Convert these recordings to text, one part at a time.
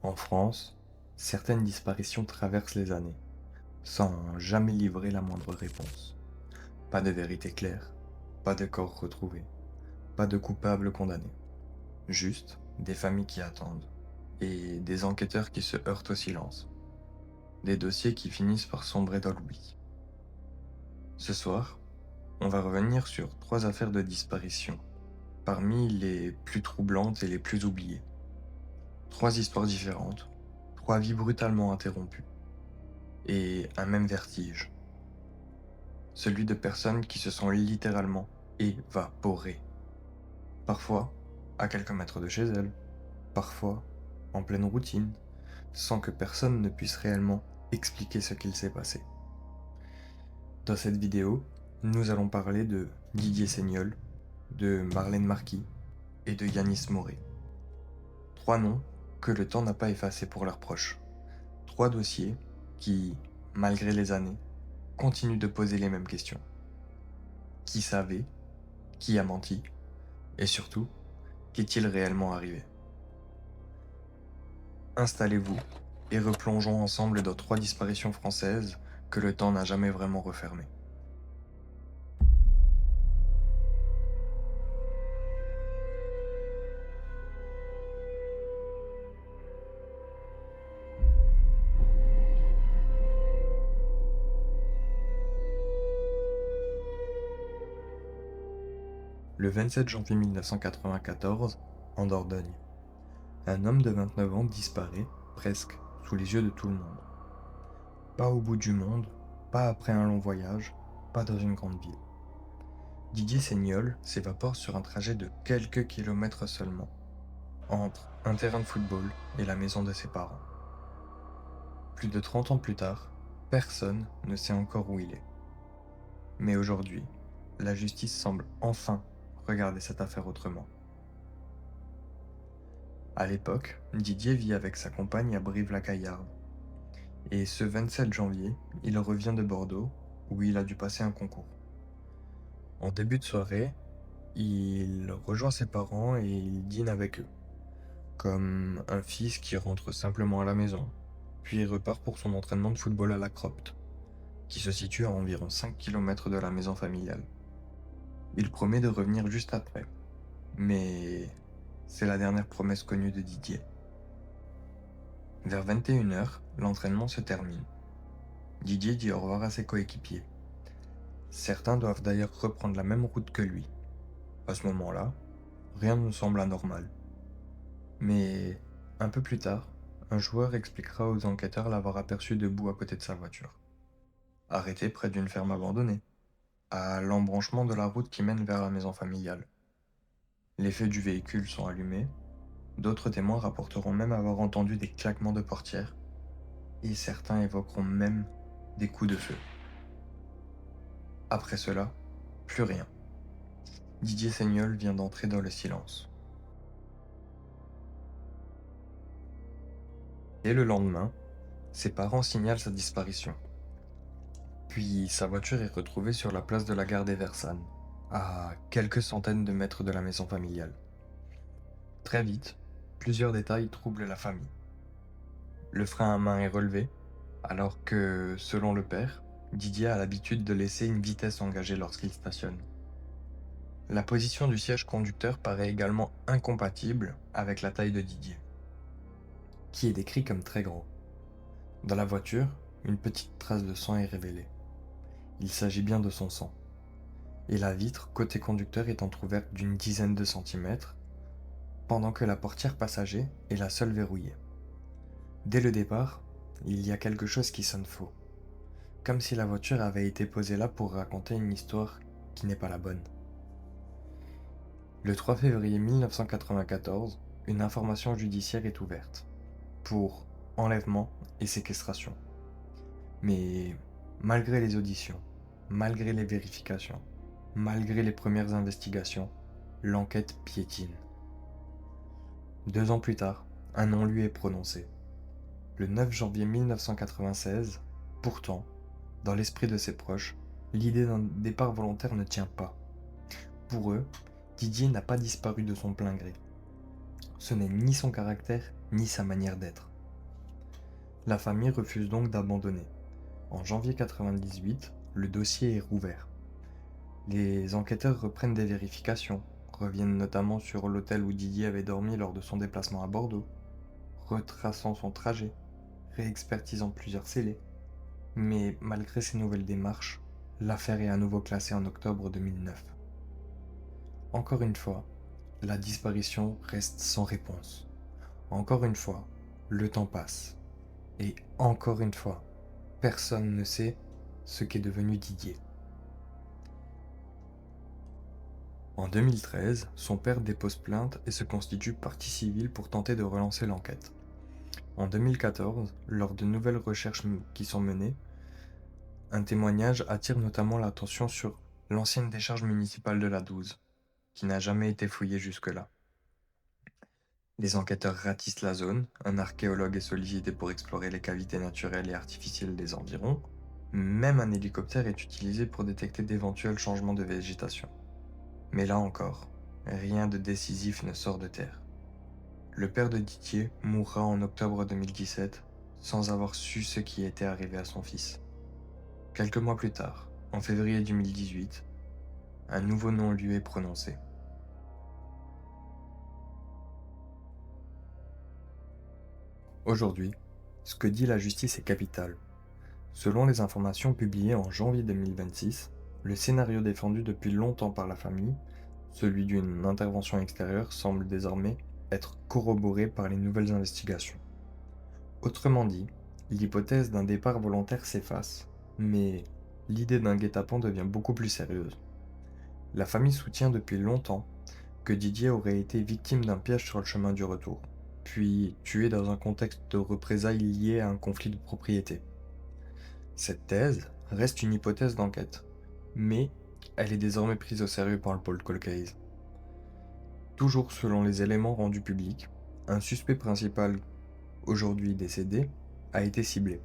En France, certaines disparitions traversent les années, sans jamais livrer la moindre réponse. Pas de vérité claire, pas de corps retrouvé, pas de coupable condamné. Juste des familles qui attendent et des enquêteurs qui se heurtent au silence. Des dossiers qui finissent par sombrer dans l'oubli. Ce soir, on va revenir sur 3 affaires de disparition, parmi les plus troublantes et les plus oubliées. 3 histoires différentes, 3 vies brutalement interrompues, et un même vertige, celui de personnes qui se sont littéralement évaporées. Parfois, à quelques mètres de chez elles, parfois, en pleine routine, sans que personne ne puisse réellement expliquer ce qu'il s'est passé. Dans cette vidéo, nous allons parler de Didier Seignol, de Marlène Marquis et de Yanis Moré. 3 noms que le temps n'a pas effacés pour leurs proches. 3 dossiers qui, malgré les années, continuent de poser les mêmes questions. Qui savait? Qui a menti? Et surtout, qu'est-il réellement arrivé? Installez-vous et replongeons ensemble dans 3 disparitions françaises que le temps n'a jamais vraiment refermées. Le 27 janvier 1994, en Dordogne, un homme de 29 ans disparaît, presque, sous les yeux de tout le monde. Pas au bout du monde, pas après un long voyage, pas dans une grande ville. Didier Seignol s'évapore sur un trajet de quelques kilomètres seulement, entre un terrain de football et la maison de ses parents. Plus de 30 ans plus tard, personne ne sait encore où il est. Mais aujourd'hui, la justice semble enfin regarder cette affaire autrement. À l'époque, Didier vit avec sa compagne à Brive-la-Gaillarde. Et ce 27 janvier, il revient de Bordeaux, où il a dû passer un concours. En début de soirée, il rejoint ses parents et il dîne avec eux, comme un fils qui rentre simplement à la maison, puis il repart pour son entraînement de football à la Cropte, qui se situe à environ 5 km de la maison familiale. Il promet de revenir juste après, mais c'est la dernière promesse connue de Didier. Vers 21 h, l'entraînement se termine. Didier dit au revoir à ses coéquipiers. Certains doivent d'ailleurs reprendre la même route que lui. À ce moment-là, rien ne semble anormal. Mais un peu plus tard, un joueur expliquera aux enquêteurs l'avoir aperçu debout à côté de sa voiture, arrêté près d'une ferme abandonnée, à l'embranchement de la route qui mène vers la maison familiale. Les feux du véhicule sont allumés, d'autres témoins rapporteront même avoir entendu des claquements de portières, et certains évoqueront même des coups de feu. Après cela, plus rien. Didier Seignol vient d'entrer dans le silence. Et le lendemain, ses parents signalent sa disparition. Puis sa voiture est retrouvée sur la place de la gare des Versailles, à quelques centaines de mètres de la maison familiale. Très vite, plusieurs détails troublent la famille. Le frein à main est relevé, alors que, selon le père, Didier a l'habitude de laisser une vitesse engagée lorsqu'il stationne. La position du siège conducteur paraît également incompatible avec la taille de Didier, qui est décrit comme très gros. Dans la voiture, une petite trace de sang est révélée. Il s'agit bien de son sang. Et la vitre côté conducteur est entrouverte d'une dizaine de centimètres, pendant que la portière passager est la seule verrouillée. Dès le départ, il y a quelque chose qui sonne faux, comme si la voiture avait été posée là pour raconter une histoire qui n'est pas la bonne. Le 3 février 1994, une information judiciaire est ouverte, pour enlèvement et séquestration. Mais malgré les auditions, malgré les vérifications, malgré les premières investigations, l'enquête piétine. 2 ans plus tard, un nom lui est prononcé. Le 9 janvier 1996, pourtant, dans l'esprit de ses proches, l'idée d'un départ volontaire ne tient pas. Pour eux, Didier n'a pas disparu de son plein gré. Ce n'est ni son caractère, ni sa manière d'être. La famille refuse donc d'abandonner. En janvier 98, le dossier est rouvert. Les enquêteurs reprennent des vérifications, reviennent notamment sur l'hôtel où Didier avait dormi lors de son déplacement à Bordeaux, retraçant son trajet, réexpertisant plusieurs scellés. Mais malgré ces nouvelles démarches, l'affaire est à nouveau classée en octobre 2009. Encore une fois, la disparition reste sans réponse. Encore une fois, le temps passe. Et encore une fois, personne ne sait ce qu'est devenu Didier. En 2013, son père dépose plainte et se constitue partie civile pour tenter de relancer l'enquête. En 2014, lors de nouvelles recherches qui sont menées, un témoignage attire notamment l'attention sur l'ancienne décharge municipale de la Douze, qui n'a jamais été fouillée jusque-là. Les enquêteurs ratissent la zone, un archéologue est sollicité pour explorer les cavités naturelles et artificielles des environs, même un hélicoptère est utilisé pour détecter d'éventuels changements de végétation. Mais là encore, rien de décisif ne sort de terre. Le père de Didier mourra en octobre 2017 sans avoir su ce qui était arrivé à son fils. Quelques mois plus tard, en février 2018, un nouveau nom lui est prononcé. Aujourd'hui, ce que dit la justice est capital. Selon les informations publiées en janvier 2026, le scénario défendu depuis longtemps par la famille, celui d'une intervention extérieure, semble désormais être corroboré par les nouvelles investigations. Autrement dit, l'hypothèse d'un départ volontaire s'efface, mais l'idée d'un guet-apens devient beaucoup plus sérieuse. La famille soutient depuis longtemps que Didier aurait été victime d'un piège sur le chemin du retour, puis tué dans un contexte de représailles lié à un conflit de propriété. Cette thèse reste une hypothèse d'enquête, mais elle est désormais prise au sérieux par le pôle Cold Case. Toujours selon les éléments rendus publics, un suspect principal, aujourd'hui décédé, a été ciblé.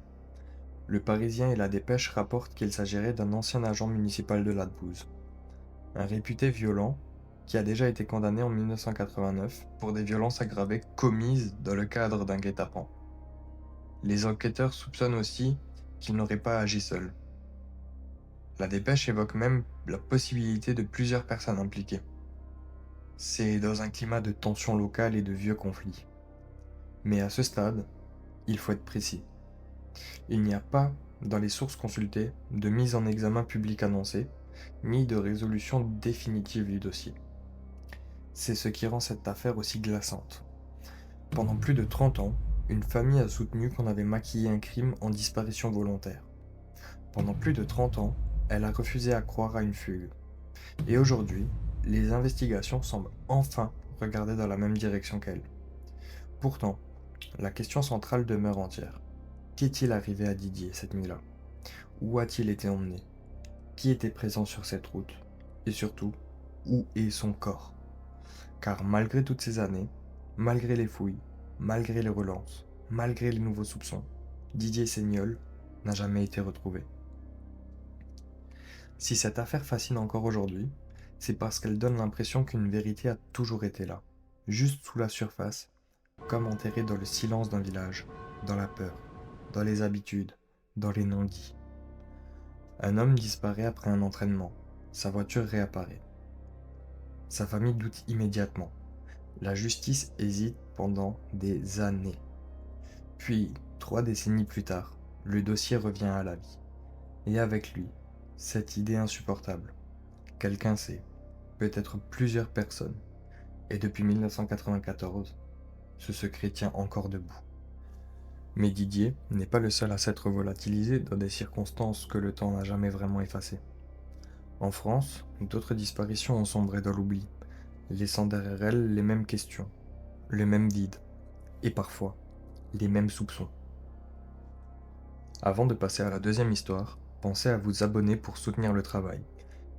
Le Parisien et la Dépêche rapportent qu'il s'agirait d'un ancien agent municipal de la Douze, un réputé violent qui a déjà été condamné en 1989 pour des violences aggravées commises dans le cadre d'un guet-apens. Les enquêteurs soupçonnent aussi qu'il n'aurait pas agi seul. La Dépêche évoque même la possibilité de plusieurs personnes impliquées. C'est dans un climat de tension locale et de vieux conflits. Mais à ce stade, il faut être précis. Il n'y a pas, dans les sources consultées, de mise en examen publique annoncée, ni de résolution définitive du dossier. C'est ce qui rend cette affaire aussi glaçante. Pendant plus de 30 ans, une famille a soutenu qu'on avait maquillé un crime en disparition volontaire. Pendant plus de 30 ans, elle a refusé à croire à une fugue. Et aujourd'hui, les investigations semblent enfin regarder dans la même direction qu'elle. Pourtant, la question centrale demeure entière. Qu'est-il arrivé à Didier cette nuit-là? Où a-t-il été emmené? Qui était présent sur cette route? Et surtout, où est son corps? Car malgré toutes ces années, malgré les fouilles, malgré les relances, malgré les nouveaux soupçons, Didier Seignol n'a jamais été retrouvé. Si cette affaire fascine encore aujourd'hui, c'est parce qu'elle donne l'impression qu'une vérité a toujours été là, juste sous la surface, comme enterrée dans le silence d'un village, dans la peur, dans les habitudes, dans les non-dits. Un homme disparaît après un entraînement, sa voiture réapparaît. Sa famille doute immédiatement. La justice hésite pendant des années. Puis, 3 décennies plus tard, le dossier revient à la vie. Et avec lui, cette idée insupportable. Quelqu'un sait, peut-être plusieurs personnes. Et depuis 1994, ce secret tient encore debout. Mais Didier n'est pas le seul à s'être volatilisé dans des circonstances que le temps n'a jamais vraiment effacées. En France, d'autres disparitions ont sombré dans l'oubli, laissant derrière elles les mêmes questions, le même vide, et parfois, les mêmes soupçons. Avant de passer à la deuxième histoire, pensez à vous abonner pour soutenir le travail.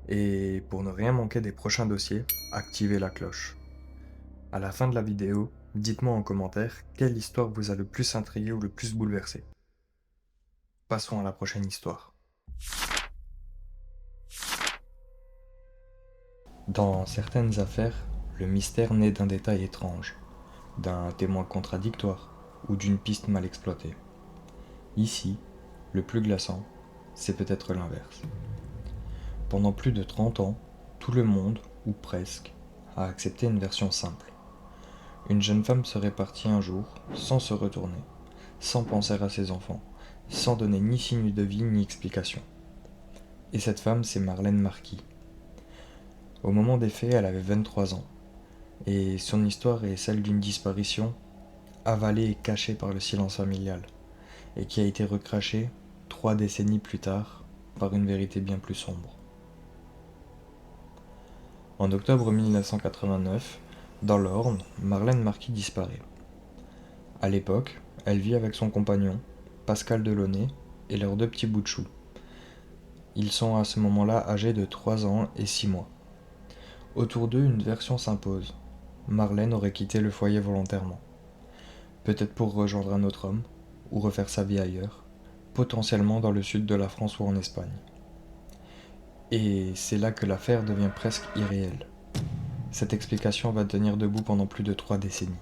Et pour ne rien manquer des prochains dossiers, activez la cloche. À la fin de la vidéo, dites-moi en commentaire quelle histoire vous a le plus intrigué ou le plus bouleversé. Passons à la prochaine histoire. Dans certaines affaires, le mystère naît d'un détail étrange, d'un témoin contradictoire ou d'une piste mal exploitée. Ici, le plus glaçant, c'est peut-être l'inverse. Pendant plus de 30 ans, tout le monde, ou presque, a accepté une version simple. Une jeune femme serait partie un jour, sans se retourner, sans penser à ses enfants, sans donner ni signe de vie ni explication. Et cette femme, c'est Marlène Marquis. Au moment des faits, elle avait 23 ans, et son histoire est celle d'une disparition avalée et cachée par le silence familial, et qui a été recrachée 3 décennies plus tard par une vérité bien plus sombre. En octobre 1989, dans l'Orne, Marlène Marquis disparaît. À l'époque, elle vit avec son compagnon, Pascal Delaunay, et leurs 2 petits bouts de chou. Ils sont à ce moment-là âgés de 3 ans et 6 mois. Autour d'eux, une version s'impose. Marlène aurait quitté le foyer volontairement. Peut-être pour rejoindre un autre homme, ou refaire sa vie ailleurs, potentiellement dans le sud de la France ou en Espagne. Et c'est là que l'affaire devient presque irréelle. Cette explication va tenir debout pendant plus de 3 décennies.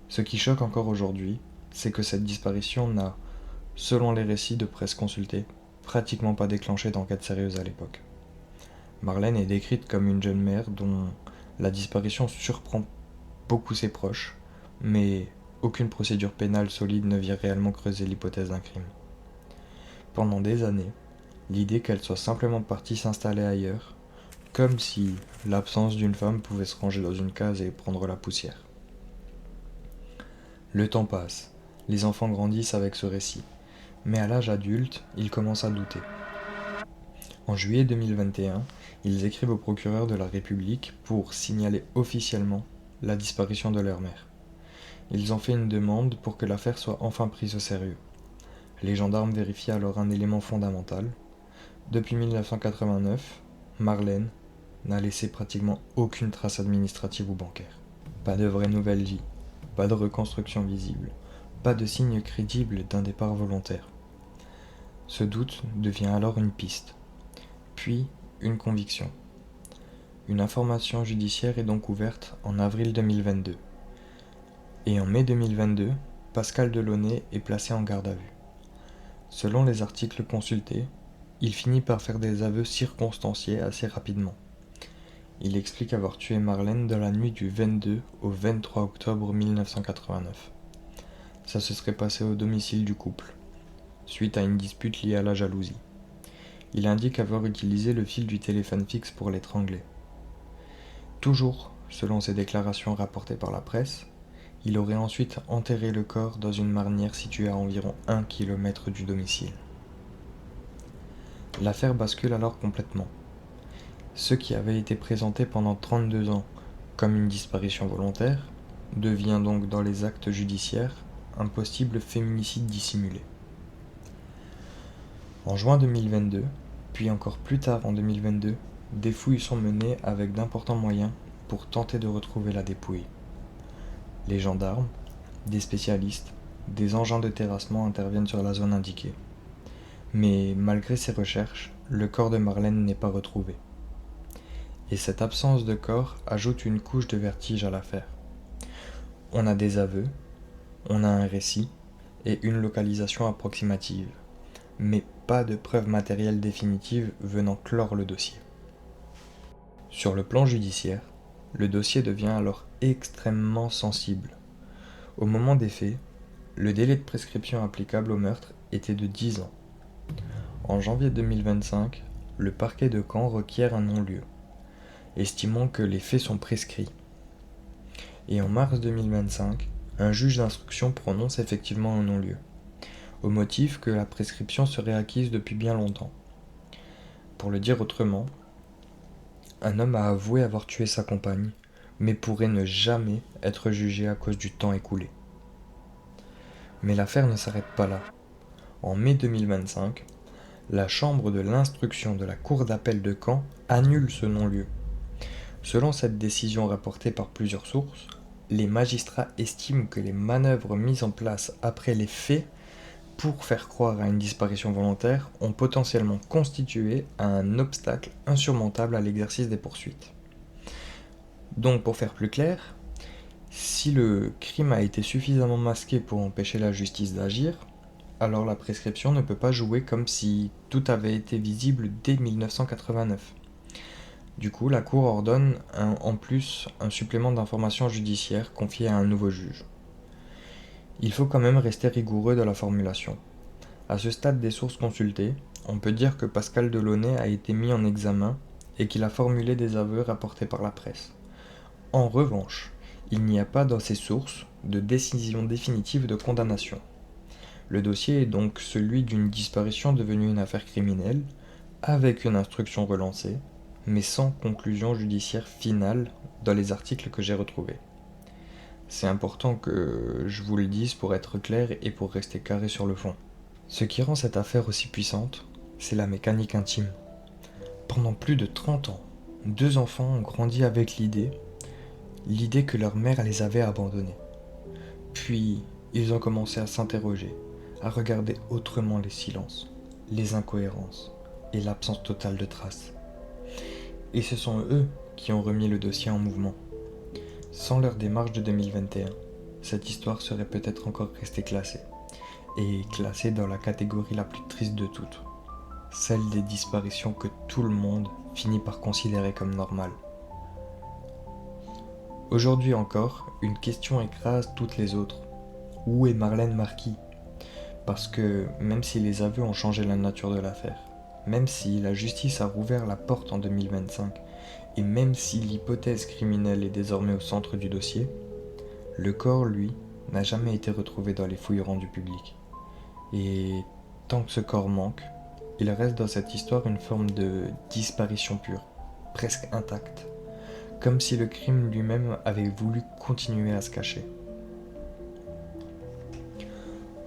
Ce qui choque encore aujourd'hui, c'est que cette disparition n'a, selon les récits de presse consultés, pratiquement pas déclenché d'enquête sérieuse à l'époque. Marlène est décrite comme une jeune mère dont la disparition surprend beaucoup ses proches, mais aucune procédure pénale solide ne vient réellement creuser l'hypothèse d'un crime. Pendant des années, l'idée qu'elle soit simplement partie s'installer ailleurs, comme si l'absence d'une femme pouvait se ranger dans une case et prendre la poussière. Le temps passe, les enfants grandissent avec ce récit, mais à l'âge adulte, ils commencent à douter. En juillet 2021, ils écrivent au procureur de la République pour signaler officiellement la disparition de leur mère. Ils ont fait une demande pour que l'affaire soit enfin prise au sérieux. Les gendarmes vérifient alors un élément fondamental. Depuis 1989, Marlène n'a laissé pratiquement aucune trace administrative ou bancaire. Pas de vraie nouvelle vie, pas de reconstruction visible, pas de signe crédible d'un départ volontaire. Ce doute devient alors une piste, puis une conviction. Une information judiciaire est donc ouverte en avril 2022. Et en mai 2022, Pascal Delaunay est placé en garde à vue. Selon les articles consultés, il finit par faire des aveux circonstanciés assez rapidement. Il explique avoir tué Marlène dans la nuit du 22 au 23 octobre 1989. Ça se serait passé au domicile du couple, suite à une dispute liée à la jalousie. Il indique avoir utilisé le fil du téléphone fixe pour l'étrangler. Toujours, selon ses déclarations rapportées par la presse, il aurait ensuite enterré le corps dans une marnière située à environ 1 km du domicile. L'affaire bascule alors complètement. Ce qui avait été présenté pendant 32 ans comme une disparition volontaire devient donc dans les actes judiciaires un possible féminicide dissimulé. En juin 2022, puis encore plus tard en 2022, des fouilles sont menées avec d'importants moyens pour tenter de retrouver la dépouille. Les gendarmes, des spécialistes, des engins de terrassement interviennent sur la zone indiquée. Mais malgré ces recherches, le corps de Marlène n'est pas retrouvé. Et cette absence de corps ajoute une couche de vertige à l'affaire. On a des aveux, on a un récit et une localisation approximative, mais pas de preuves matérielles définitives venant clore le dossier. Sur le plan judiciaire, le dossier devient alors extrêmement sensible. Au moment des faits, le délai de prescription applicable au meurtre était de 10 ans. En janvier 2025, le parquet de Caen requiert un non-lieu, estimant que les faits sont prescrits. Et en mars 2025, un juge d'instruction prononce effectivement un non-lieu, au motif que la prescription serait acquise depuis bien longtemps. Pour le dire autrement, un homme a avoué avoir tué sa compagne, mais pourrait ne jamais être jugé à cause du temps écoulé. Mais l'affaire ne s'arrête pas là. En mai 2025, la chambre de l'instruction de la cour d'appel de Caen annule ce non-lieu. Selon cette décision rapportée par plusieurs sources, les magistrats estiment que les manœuvres mises en place après les faits pour faire croire à une disparition volontaire ont potentiellement constitué un obstacle insurmontable à l'exercice des poursuites. Donc pour faire plus clair, si le crime a été suffisamment masqué pour empêcher la justice d'agir, Alors la prescription ne peut pas jouer comme si tout avait été visible dès 1989. Du coup, la Cour ordonne en plus un supplément d'information judiciaire confié à un nouveau juge. Il faut quand même rester rigoureux dans la formulation. À ce stade des sources consultées, on peut dire que Pascal Delaunay a été mis en examen et qu'il a formulé des aveux rapportés par la presse. En revanche, il n'y a pas dans ces sources de décision définitive de condamnation. Le dossier est donc celui d'une disparition devenue une affaire criminelle, avec une instruction relancée, mais sans conclusion judiciaire finale dans les articles que j'ai retrouvés. C'est important que je vous le dise pour être clair et pour rester carré sur le fond. Ce qui rend cette affaire aussi puissante, c'est la mécanique intime. Pendant plus de 30 ans, deux enfants ont grandi avec l'idée que leur mère les avait abandonnés. Puis, ils ont commencé à s'interroger, à regarder autrement les silences, les incohérences et l'absence totale de traces. Et ce sont eux qui ont remis le dossier en mouvement. Sans leur démarche de 2021, cette histoire serait peut-être encore restée classée, et classée dans la catégorie la plus triste de toutes, celle des disparitions que tout le monde finit par considérer comme normales. Aujourd'hui encore, une question écrase toutes les autres. Où est Marlène Marquis? Parce que même si les aveux ont changé la nature de l'affaire, même si la justice a rouvert la porte en 2025, et même si l'hypothèse criminelle est désormais au centre du dossier, le corps, lui, n'a jamais été retrouvé dans les fouilles rendues publiques. Et tant que ce corps manque, il reste dans cette histoire une forme de disparition pure, presque intacte, comme si le crime lui-même avait voulu continuer à se cacher.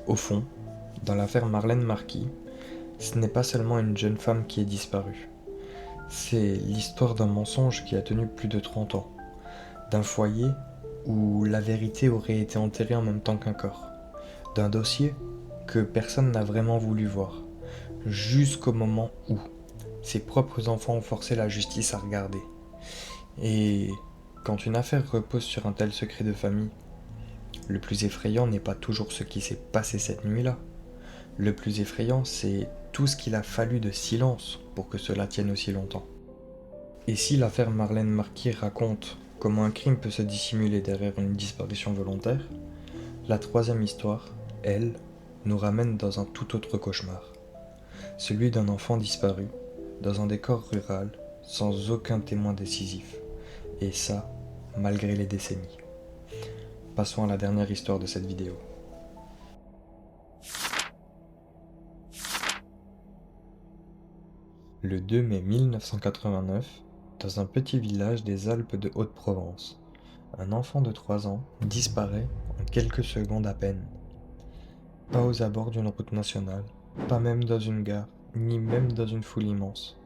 Au fond, dans l'affaire Marlène Marquis, ce n'est pas seulement une jeune femme qui est disparue. C'est l'histoire d'un mensonge qui a tenu plus de 30 ans, d'un foyer où la vérité aurait été enterrée en même temps qu'un corps, d'un dossier que personne n'a vraiment voulu voir, jusqu'au moment où ses propres enfants ont forcé la justice à regarder. Et quand une affaire repose sur un tel secret de famille, le plus effrayant n'est pas toujours ce qui s'est passé cette nuit-là. Le plus effrayant, c'est tout ce qu'il a fallu de silence pour que cela tienne aussi longtemps. Et si l'affaire Marlène Marquis raconte comment un crime peut se dissimuler derrière une disparition volontaire, la troisième histoire, elle, nous ramène dans un tout autre cauchemar. Celui d'un enfant disparu, dans un décor rural, sans aucun témoin décisif. Et ça, malgré les décennies. Passons à la dernière histoire de cette vidéo. Le 2 mai 1989, dans un petit village des Alpes de Haute-Provence, un enfant de 3 ans disparaît en quelques secondes à peine. Pas aux abords d'une route nationale, pas même dans une gare, ni même dans une foule immense.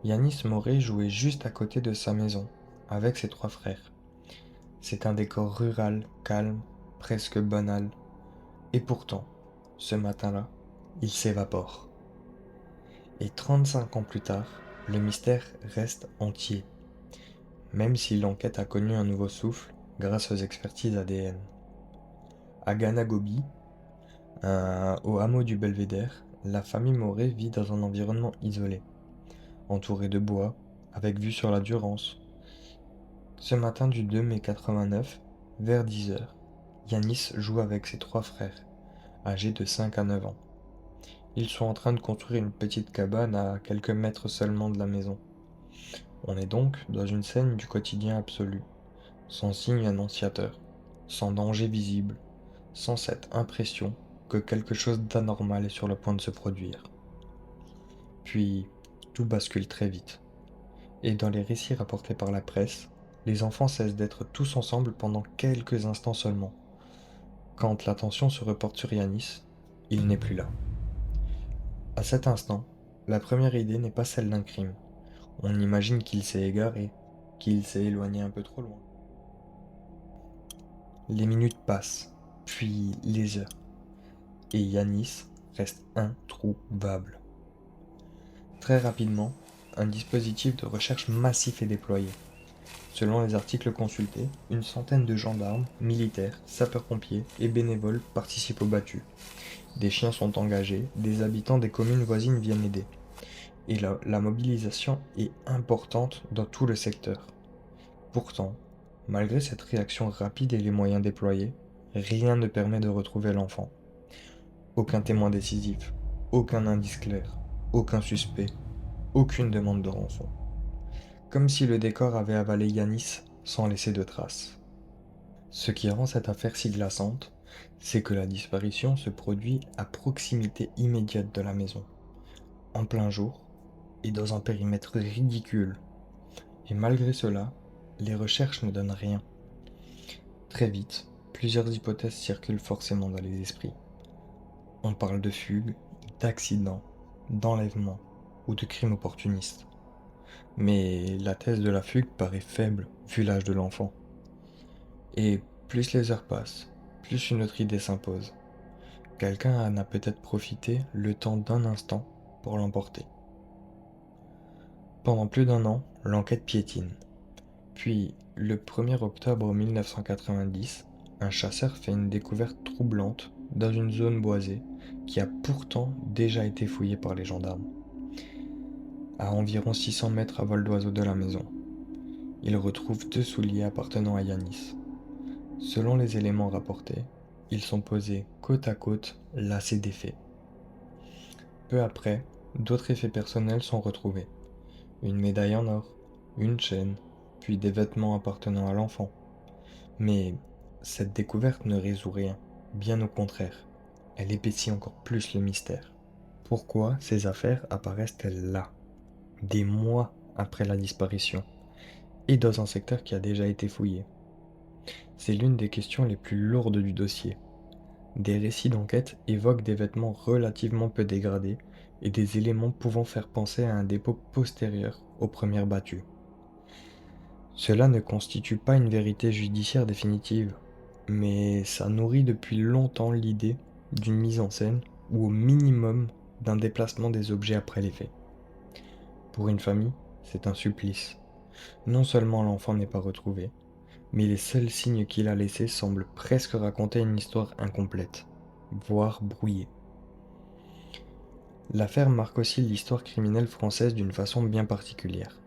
Yanis Moret jouait juste à côté de sa maison, avec ses 3 frères. C'est un décor rural, calme, presque banal. Et pourtant, ce matin-là, il s'évapore. Et 35 ans plus tard, le mystère reste entier, même si l'enquête a connu un nouveau souffle grâce aux expertises ADN. À Ganagobi, au hameau du Belvédère, la famille Moret vit dans un environnement isolé, entouré de bois, avec vue sur la Durance. Ce matin du 2 mai 89, vers 10 heures, Yanis joue avec ses 3 frères, âgés de 5 à 9 ans. Ils sont en train de construire une petite cabane à quelques mètres seulement de la maison. On est donc dans une scène du quotidien absolu, sans signe annonciateur, sans danger visible, sans cette impression que quelque chose d'anormal est sur le point de se produire. Puis, tout bascule très vite. Et dans les récits rapportés par la presse, les enfants cessent d'être tous ensemble pendant quelques instants seulement. Quand l'attention se reporte sur Yanis, il n'est plus là. À cet instant, la première idée n'est pas celle d'un crime. On imagine qu'il s'est égaré, qu'il s'est éloigné un peu trop loin. Les minutes passent, puis les heures, et Yanis reste introuvable. Très rapidement, un dispositif de recherche massif est déployé. Selon les articles consultés, une centaine de gendarmes, militaires, sapeurs-pompiers et bénévoles participent aux battues. Des chiens sont engagés, des habitants des communes voisines viennent aider. Et la mobilisation est importante dans tout le secteur. Pourtant, malgré cette réaction rapide et les moyens déployés, rien ne permet de retrouver l'enfant. Aucun témoin décisif, aucun indice clair, aucun suspect, aucune demande de rançon. Comme si le décor avait avalé Yanis sans laisser de traces. Ce qui rend cette affaire si glaçante, c'est que la disparition se produit à proximité immédiate de la maison, en plein jour, et dans un périmètre ridicule. Et malgré cela, les recherches ne donnent rien. Très vite, plusieurs hypothèses circulent forcément dans les esprits. On parle de fugue, d'accident, d'enlèvement ou de crime opportuniste. Mais la thèse de la fugue paraît faible vu l'âge de l'enfant. Et plus les heures passent, plus une autre idée s'impose. Quelqu'un en a peut-être profité le temps d'un instant pour l'emporter. Pendant plus d'un an, l'enquête piétine. Puis, le 1er octobre 1990, un chasseur fait une découverte troublante dans une zone boisée qui a pourtant déjà été fouillée par les gendarmes. À environ 600 mètres à vol d'oiseau de la maison, il retrouve 2 souliers appartenant à Yanis. Selon les éléments rapportés, ils sont posés côte à côte, lacets défaits. Peu après, d'autres effets personnels sont retrouvés. Une médaille en or, une chaîne, puis des vêtements appartenant à l'enfant. Mais cette découverte ne résout rien, bien au contraire. Elle épaissit encore plus le mystère. Pourquoi ces affaires apparaissent-elles là, des mois après la disparition, et dans un secteur qui a déjà été fouillé? C'est l'une des questions les plus lourdes du dossier. Des récits d'enquête évoquent des vêtements relativement peu dégradés et des éléments pouvant faire penser à un dépôt postérieur aux premières battues. Cela ne constitue pas une vérité judiciaire définitive, mais ça nourrit depuis longtemps l'idée d'une mise en scène ou au minimum d'un déplacement des objets après les faits. Pour une famille, c'est un supplice. Non seulement l'enfant n'est pas retrouvé, mais les seuls signes qu'il a laissés semblent presque raconter une histoire incomplète, voire brouillée. L'affaire marque aussi l'histoire criminelle française d'une façon bien particulière.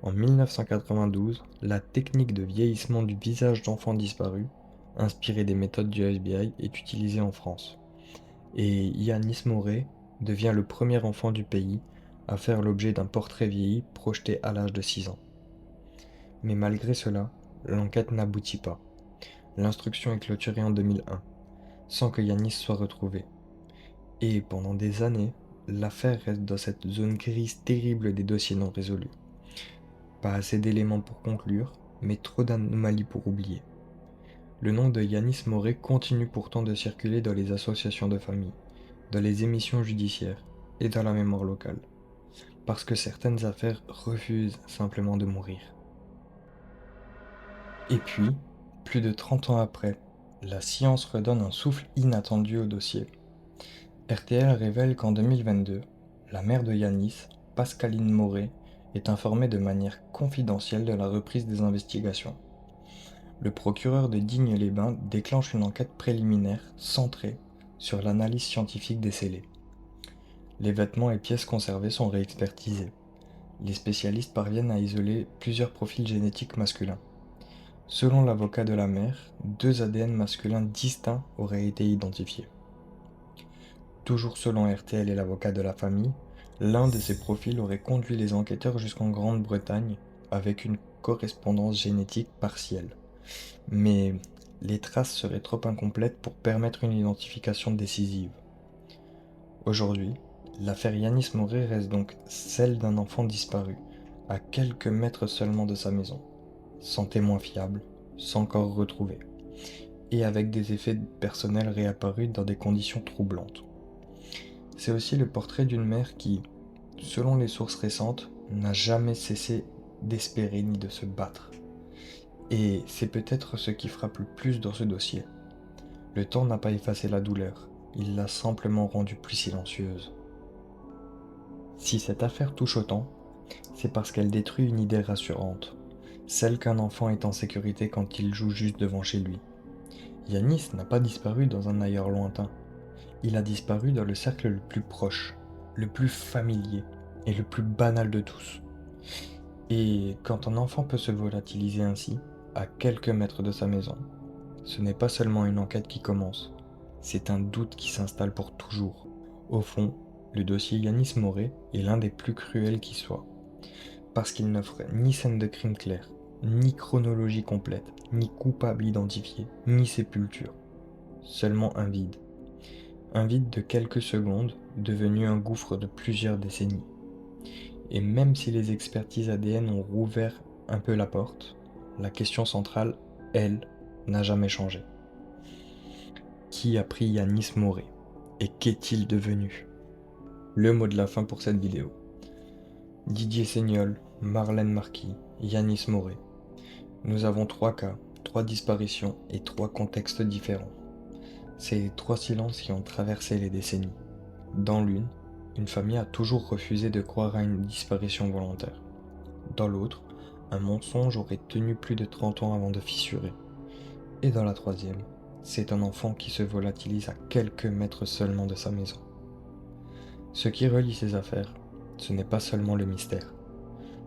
En 1992, la technique de vieillissement du visage d'enfants disparus, inspirée des méthodes du FBI, est utilisée en France. Et Yanis Moré devient le premier enfant du pays à faire l'objet d'un portrait vieilli projeté à l'âge de 6 ans. Mais malgré cela, l'enquête n'aboutit pas. L'instruction est clôturée en 2001, sans que Yanis soit retrouvé. Et pendant des années, l'affaire reste dans cette zone grise terrible des dossiers non résolus. Pas assez d'éléments pour conclure, mais trop d'anomalies pour oublier. Le nom de Yanis Moré continue pourtant de circuler dans les associations de famille, dans les émissions judiciaires et dans la mémoire locale, parce que certaines affaires refusent simplement de mourir. Et puis, plus de 30 ans après, la science redonne un souffle inattendu au dossier. RTL révèle qu'en 2022, la mère de Yanis, Pascaline Moré, est informée de manière confidentielle de la reprise des investigations. Le procureur de Digne-les-Bains déclenche une enquête préliminaire centrée sur l'analyse scientifique des scellés. Les vêtements et pièces conservées sont réexpertisés. Les spécialistes parviennent à isoler plusieurs profils génétiques masculins. Selon l'avocat de la mère, 2 ADN masculins distincts auraient été identifiés. Toujours selon RTL et l'avocat de la famille, l'un de ces profils aurait conduit les enquêteurs jusqu'en Grande-Bretagne avec une correspondance génétique partielle. Mais les traces seraient trop incomplètes pour permettre une identification décisive. Aujourd'hui, l'affaire Yanis Moré reste donc celle d'un enfant disparu, à quelques mètres seulement de sa maison, sans témoin fiable, sans corps retrouvé, et avec des effets personnels réapparus dans des conditions troublantes. C'est aussi le portrait d'une mère qui, selon les sources récentes, n'a jamais cessé d'espérer ni de se battre. Et c'est peut-être ce qui frappe le plus dans ce dossier. Le temps n'a pas effacé la douleur, il l'a simplement rendue plus silencieuse. Si cette affaire touche autant, c'est parce qu'elle détruit une idée rassurante, celle qu'un enfant est en sécurité quand il joue juste devant chez lui. Yanis n'a pas disparu dans un ailleurs lointain. Il a disparu dans le cercle le plus proche, le plus familier et le plus banal de tous. Et quand un enfant peut se volatiliser ainsi, à quelques mètres de sa maison, ce n'est pas seulement une enquête qui commence, c'est un doute qui s'installe pour toujours. Au fond, le dossier Yanis Moré est l'un des plus cruels qui soit, parce qu'il n'offre ni scène de crime claire, ni chronologie complète, ni coupable identifié, ni sépulture. Seulement un vide. Un vide de quelques secondes, devenu un gouffre de plusieurs décennies. Et même si les expertises ADN ont rouvert un peu la porte, la question centrale, elle, n'a jamais changé. Qui a pris Yanis Moré? Et qu'est-il devenu? Le mot de la fin pour cette vidéo. Didier Seignol, Marlène Marquis, Yanis Moré. Nous avons 3 cas, 3 disparitions et 3 contextes différents. C'est les 3 silences qui ont traversé les décennies. Dans l'une, une famille a toujours refusé de croire à une disparition volontaire. Dans l'autre, un mensonge aurait tenu plus de 30 ans avant de fissurer. Et dans la troisième, c'est un enfant qui se volatilise à quelques mètres seulement de sa maison. Ce qui relie ces affaires, ce n'est pas seulement le mystère.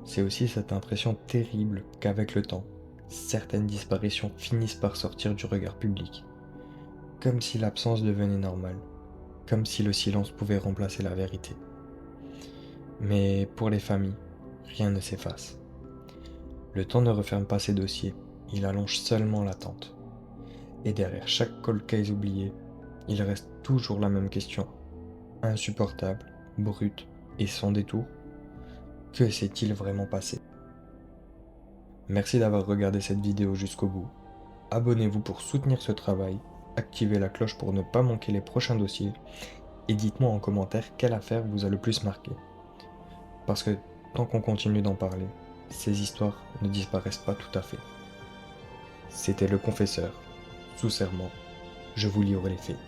C'est aussi cette impression terrible qu'avec le temps, certaines disparitions finissent par sortir du regard public. Comme si l'absence devenait normale. Comme si le silence pouvait remplacer la vérité. Mais pour les familles, rien ne s'efface. Le temps ne referme pas ses dossiers, il allonge seulement l'attente. Et derrière chaque cold case oublié, il reste toujours la même question. Insupportable, brute et sans détour. Que s'est-il vraiment passé? Merci d'avoir regardé cette vidéo jusqu'au bout. Abonnez-vous pour soutenir ce travail, activez la cloche pour ne pas manquer les prochains dossiers et dites-moi en commentaire quelle affaire vous a le plus marqué. Parce que tant qu'on continue d'en parler, ces histoires ne disparaissent pas tout à fait. C'était le confesseur. Sous serment, je vous livre les faits.